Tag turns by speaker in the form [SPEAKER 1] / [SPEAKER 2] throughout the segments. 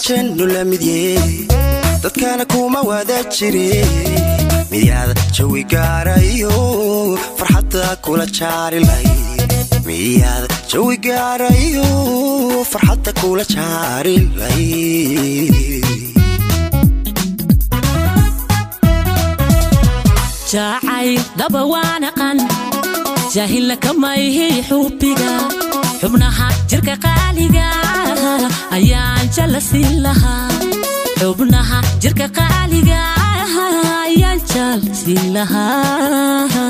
[SPEAKER 1] جنو لمديه dadkana kuma wada jire miyada jawi gaarayo farxadda kula jaarilay miyada jawi gaarayo farxadda kula jaarilay
[SPEAKER 2] jaacay daba waana qan jahil kama yahay xubbiga xubnaha jirka qaaliga ayaan jalasin lahaa xubnaha jirka qaaliga ayaan jalasin lahaa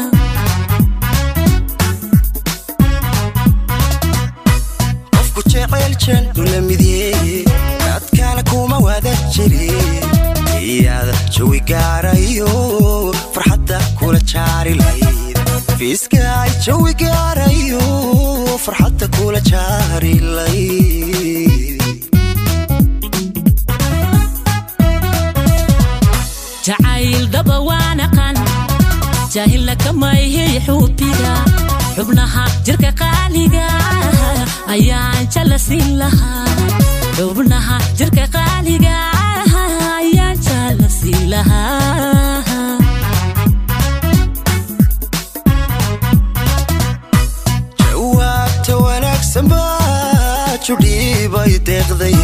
[SPEAKER 1] qofku jecel janno lamidee dadkana kuma wada jire iyada jawi gaarayo farxadda kula jaarilay FISKA jawi gaarayo farxadda kula jaarilay
[SPEAKER 2] jacayl daba waana qan jahil kama yahay xubbiga xubnaha jirka qaaliga ayaan jalasin lahaa xubnaha jirka qaaliga ayaan jalasin lahaa
[SPEAKER 1] jawaabta wanaagsan baa judhiibay deeqday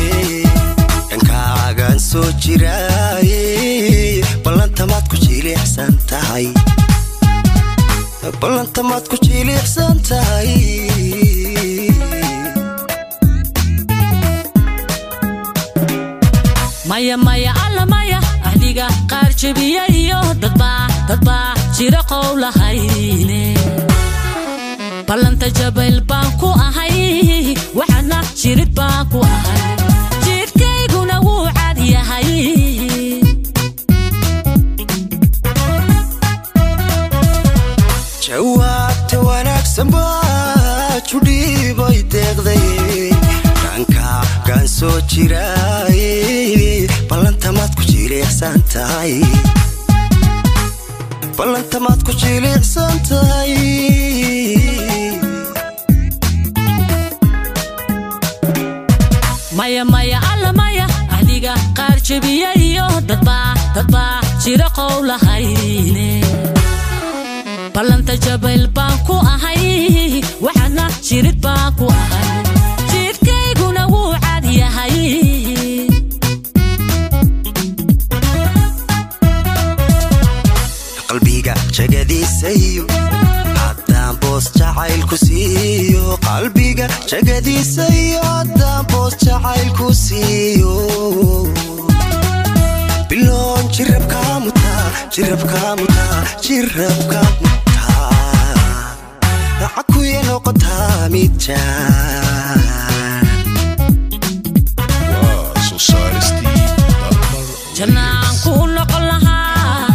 [SPEAKER 1] dhankaagaan soo jiraaye balantamaad ku jilicsan tahay balantamaad ku jilicsan tahay
[SPEAKER 2] maya maya alla maya ahliga qaar jabiyay iyo dadba jira qowlahayne balanta jabal baan ku ahay waxana jirid baan ku ahay jidkayguna wuu cad yahay
[SPEAKER 1] jawaabta wanaagsan baa judhiibay deeqday dhankaagaan soo jiraaye balantamaad ku jilicsan tahay balantamaad ku jilicsan tahay
[SPEAKER 2] maya maya alla maya ahliga qaar jabiyay iyo dadba jira qowlahayne balanta jabal baan ku ahay waxana jirid baan ku ahay jidkayguna wuu cad yahay
[SPEAKER 1] qalbiga jagadiisayo haddaan boos jacaylku siiyo qalbiga jagadiisayo haddaan boos jacaylku siiyo biloon jirabkaa mutaa akuye noqotaa mid
[SPEAKER 2] jannaan ku noqon lahaa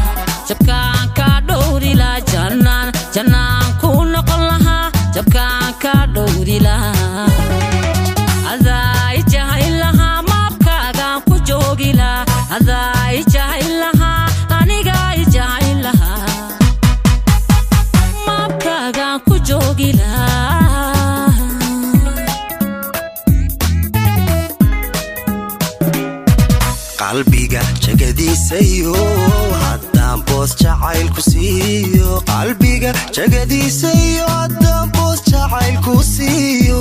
[SPEAKER 2] jabkaan ka dhowri lahaa jannaan ku noqon lahaa jabkaan ka dhowri lahaa adaa jahil lahaa maabkaagaan ku joogi lahaa adaa jahil lahaa aniga jahil lahaa maabkaagaan ku joogi lahaa
[SPEAKER 1] qalbiga jagadiisayo haddaan boos jacaylku siiyo qalbiga jagadiisayo haddaan boos jacaylku siiyo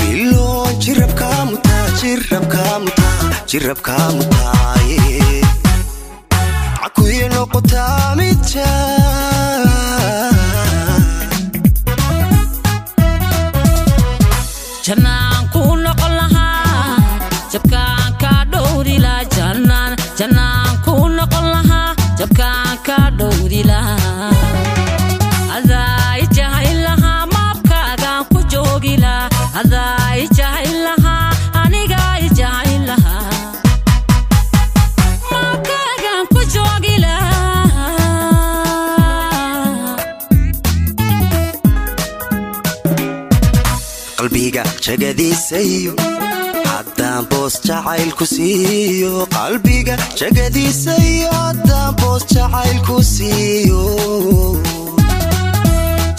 [SPEAKER 1] biloon jirabkaa mutaaye akuye noqotaa mid
[SPEAKER 2] jannaan ku noqon lahaa jabkaan ka dhowri lahaa jannaan ku noqon lahaa jabkaan ka dhowri lahaa adaa jahil lahaa maabkaagaan ku joogi lahaa adaa jahil lahaa aniga jahil lahaa maabkaagaan ku joogi lahaa
[SPEAKER 1] qalbiga jagadiisayo haddaan boos jacaylku siiyo qalbiga jagadiisayo haddaan boos jacaylku siiyo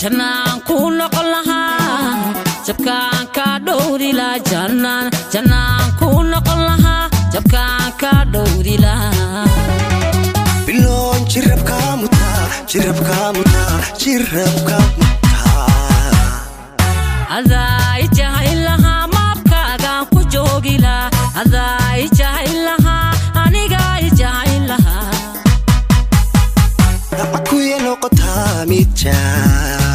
[SPEAKER 2] Jannaan ku noqon lahaa jabkaan ka dhowri lahaa Jannaan ku noqon lahaa jabkaan ka dhowri lahaa
[SPEAKER 1] biloon jirabka mutaa
[SPEAKER 2] aday jahil lahaa maabkaagaan ku joogi lahaa aday jahil lahaa aniga jahil lahaa
[SPEAKER 1] akuya noqotaa mid jaa